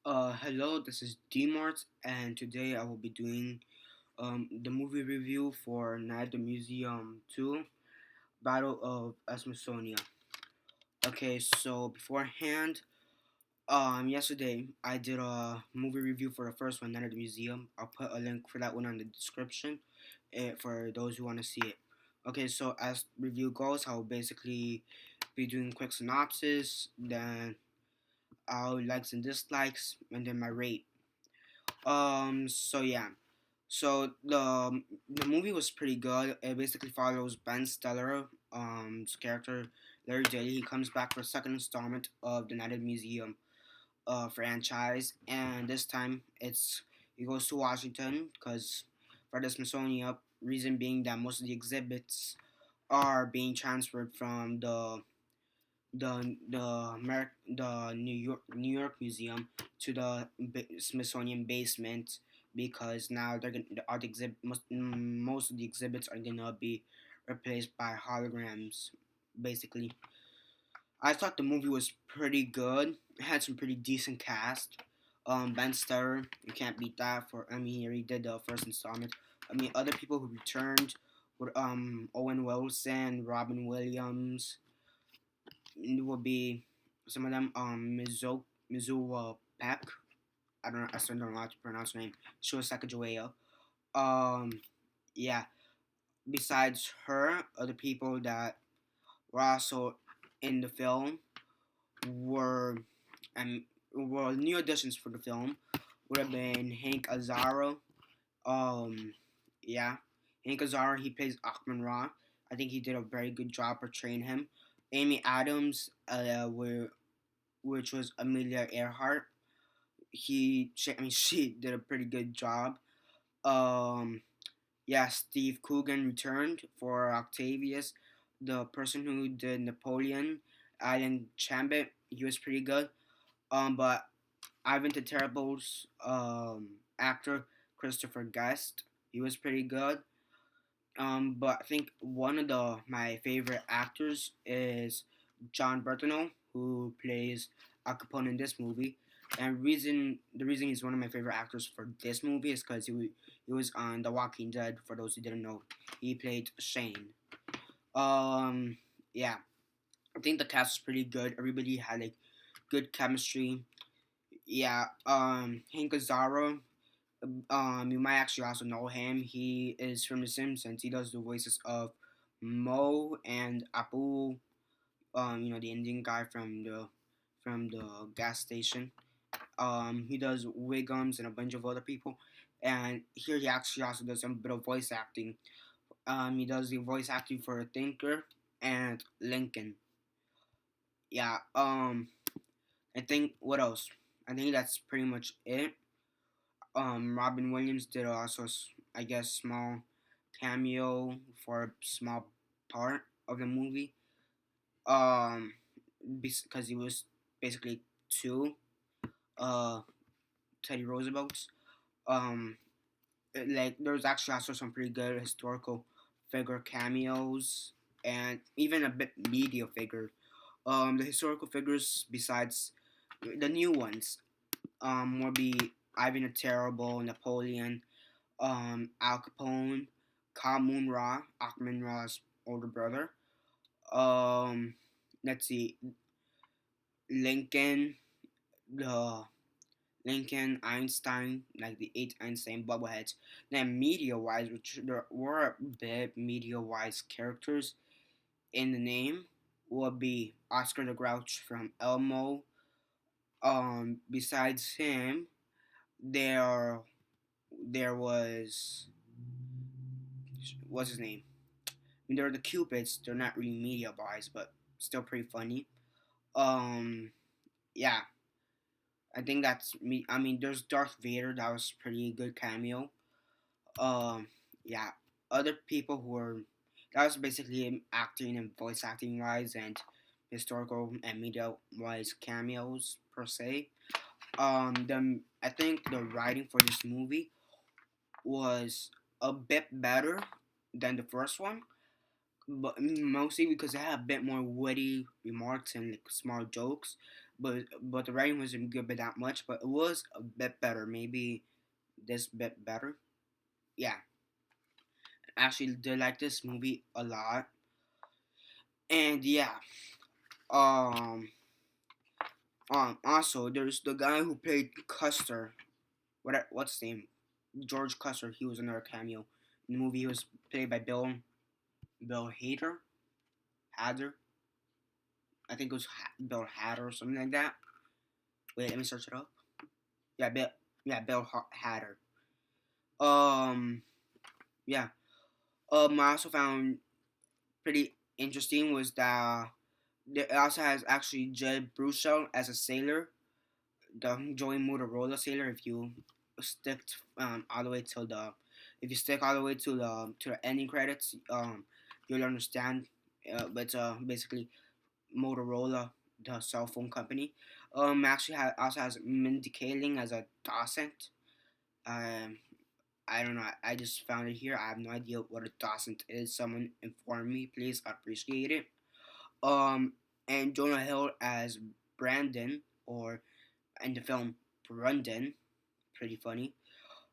Hello, this is Dmart, and today I will be doing the movie review for Night at the Museum 2 Battle of Smithsonian. Okay, so beforehand, yesterday I did a movie review for the first one, Night at the Museum. I'll put a link for that one on the description for those who want to see it. Okay, so as review goes, I'll basically be doing quick synopsis, then our likes and dislikes, and then my rate. So yeah. So the movie was pretty good. It basically follows Ben Stiller, character Larry Daly. He comes back for a second installment of the Night at the Museum franchise, and this time he goes to Washington because for the Smithsonian. Reason being that most of the exhibits are being transferred from the New York Museum to the Smithsonian basement because now they're gonna the exhibit most of the exhibits are gonna be replaced by holograms. Basically, I thought the movie was pretty good. It had some pretty decent cast. Ben Stiller, you can't beat that. He already did the first installment. Other people who returned were Owen Wilson, Robin Williams, would be some of them Mizuwa Peck. I still don't know how to pronounce her name. Shua Sacagawea. Um yeah. Besides her, other people that were also in the film were um were new additions for the film would have been Hank Azaria. Um yeah. Hank Azaria, he plays Achman Ra. I think he did a very good job portraying him. Amy Adams, which was Amelia Earhart. She did a pretty good job. Um, yeah, Steve Coogan returned for Octavius, the person who did Napoleon, Alan Chambit. He was pretty good. But Ivan the Terrible's actor Christopher Guest, he was pretty good. But I think one of my favorite actors is John Burton, who plays Al Capone in this movie. And the reason he's one of my favorite actors for this movie is because he was on The Walking Dead. For those who didn't know, he played Shane. Um, yeah, I think the cast was pretty good. Everybody had like good chemistry. Yeah. Hank Azaria, you might actually also know him. He is from The Simpsons. He does the voices of Mo and Apu. The Indian guy from the gas station. He does Wiggums and a bunch of other people. And here he actually also does some bit of voice acting. He does the voice acting for Thinker and Lincoln. Yeah. I think what else? I think that's pretty much it. Robin Williams did also, I guess, small cameo for a small part of the movie. Um, because he was basically two uh Teddy Roosevelts. Um, like there's actually also some pretty good historical figure cameos and even a bit media figure. The historical figures besides the new ones will be Ivan the Terrible, Napoleon, Al Capone, Kamun Ra, Achman Ra's older brother. Um, let's see, Lincoln, the Lincoln, Einstein, like the eight Einstein bubbleheads. Then media wise, which there were a bit media wise characters in the name, would be Oscar the Grouch from Elmo. Besides him, there there was what's his name? They're the Cupids. They're not really media wise, but still pretty funny. Um, yeah, I think that's me. There's Darth Vader. That was pretty good cameo. Um, yeah, other people who were that was basically him acting and voice acting wise and historical and media wise cameos per se. I think the writing for this movie was a bit better than the first one, but mostly because it had a bit more witty remarks and like small jokes. but the writing wasn't good by that much. But it was a bit better, maybe this bit better. Yeah, I actually did like this movie a lot, and yeah, um, also there's the guy who played Custer. What's his name? George Custer. He was another cameo in the movie. He was played by Bill Hader. I think it was Bill Hader or something like that. Wait, let me search it up. Yeah, Bill Hader. Um, yeah. I also found pretty interesting was that it also has actually Jed Bruchel as a sailor, the Joey Motorola sailor. If you stick all the way till the, if you stick all the way to the ending credits, you'll understand. But basically Motorola, the cell phone company. Actually also has Mindy Kaling as a docent. Um, I don't know. I just found it here. I have no idea what a docent is. Someone inform me, please. I appreciate it. Um, and Jonah Hill as Brandon, or in the film Brandon, pretty funny.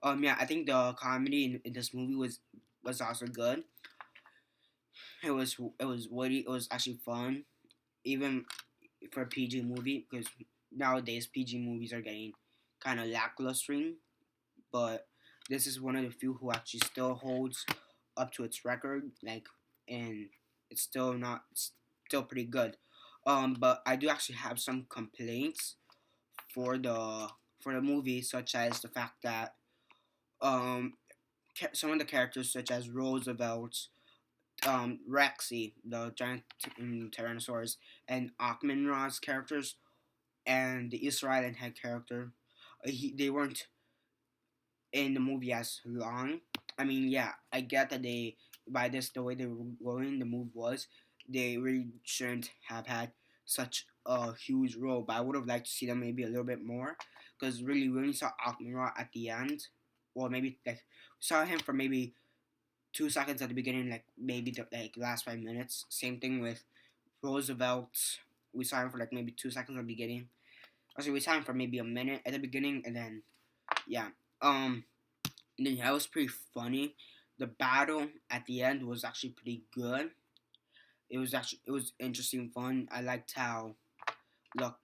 Yeah, I think the comedy in this movie was also good. It was witty. It was actually fun, even for a PG movie, because nowadays PG movies are getting kind of lackluster. But this is one of the few who actually still holds up to its record, like, and it's still not it's still pretty good. But I do actually have some complaints for the movie, such as the fact that um some of the characters, such as Roosevelt, Rexy, the giant Tyrannosaurus, and Achman-Ra's characters, and the Israel and head character, they weren't in the movie as long. I mean, yeah, I get that they by this the way they were going, the move was they really shouldn't have had such a huge role. But I would have liked to see them maybe a little bit more, because really we only saw Akmura at the end, or maybe like we saw him for maybe 2 seconds at the beginning, like maybe the like last 5 minutes. Same thing with Roosevelt. We saw him for like maybe 2 seconds at the beginning. Actually, we saw him for maybe a minute at the beginning, and then yeah. And then yeah, it was pretty funny. The battle at the end was actually pretty good. It was interesting, fun. I liked look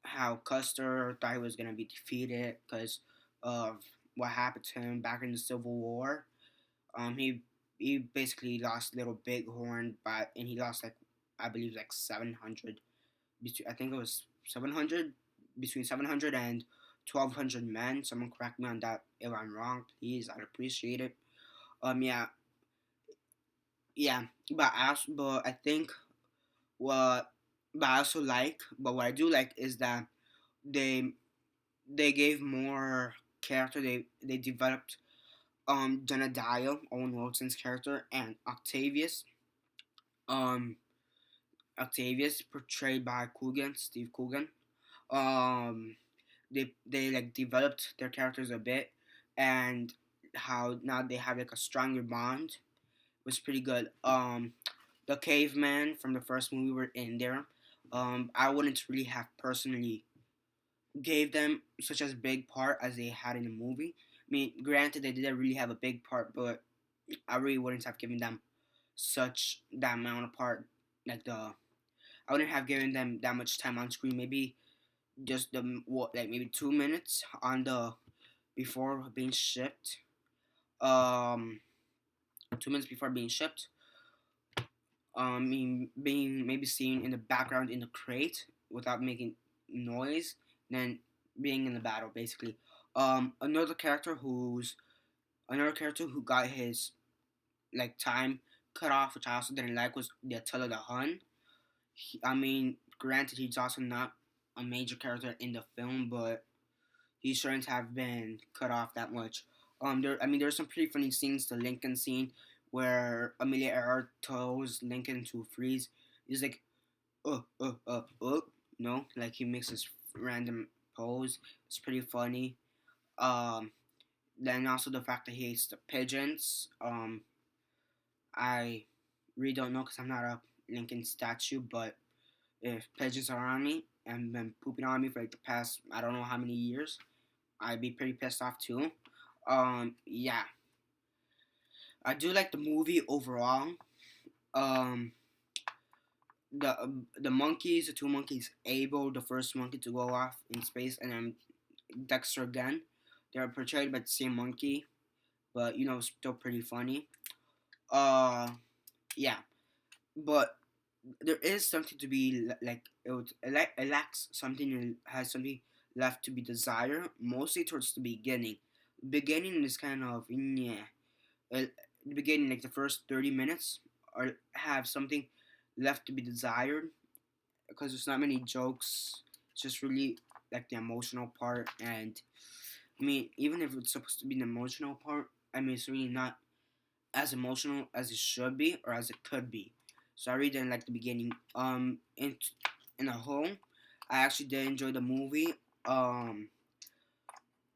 how Custer thought he was gonna be defeated because of what happened to him back in the Civil War. He basically lost Little Bighorn, and he lost like I believe like 700. I think it was 700, between 700 and 1,200 men. Someone correct me on that if I'm wrong, please. I'd appreciate it. Yeah, yeah. But I think what, but I also like, but what I do like is that they they gave more character. They developed Jenadiah, Owen Wilson's character, and Um, Octavius portrayed by Steve Coogan. Um, they like developed their characters a bit, and how now they have like a stronger bond was pretty good. The caveman from the first movie were in there. I wouldn't really have personally gave them such as big part as they had in the movie. I mean, granted they didn't really have a big part, but I really wouldn't have given them such that amount of part. Like I wouldn't have given them that much time on screen. Maybe just like maybe 2 minutes on the before being shipped. Um, 2 minutes before being shipped. Being maybe seen in the background in the crate without making noise, then being in the battle basically. Another character who got his like time cut off, which I also didn't like, was the Attila the Hun. Granted, he's also not a major character in the film, but he shouldn't have been cut off that much. There's some pretty funny scenes. The Lincoln scene where Amelia Earhart tells Lincoln to freeze. He's like, no, like he makes this random pose. It's pretty funny. Um, then also the fact that he hates the pigeons. I really don't know because I'm not a Lincoln statue, but if pigeons are on me, and been pooping on me for like the past I don't know how many years, I'd be pretty pissed off too. Yeah, I do like the movie overall. Um, the monkeys, the two monkeys, Abel, the first monkey to go off in space, and then Dexter again. They're portrayed by the same monkey, but still pretty funny. Uh, yeah, but there is something to be like it lacks something and has something left to be desired, mostly towards the beginning. Beginning is kind of yeah. The beginning, like the first 30 minutes, or have something left to be desired because there's not many jokes. It's just really like the emotional part, and I mean, even if it's supposed to be an emotional part, I mean, it's really not as emotional as it should be or as it could be. So I really didn't like the beginning. In a whole, I actually did enjoy the movie.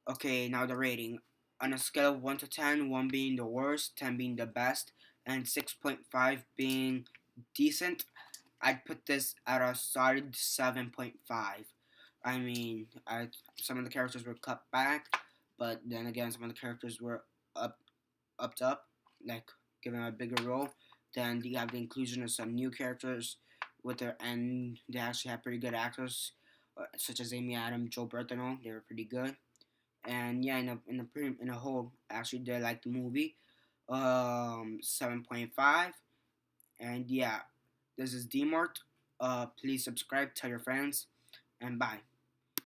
Okay, now the rating. On a scale of 1 to 10, 1 being the worst, 10 being the best, and 6.5 being decent, I'd put this at a solid 7.5. I mean, some of the characters were cut back, but then again, some of the characters were upped up, like given a bigger role. Then you have the inclusion of some new characters and they actually have pretty good actors, such as Amy Adams, Joe Burton. They were pretty good. And yeah, in a whole, I actually did like the movie. 7.5. And yeah, this is Dmart. Please subscribe, tell your friends, and bye.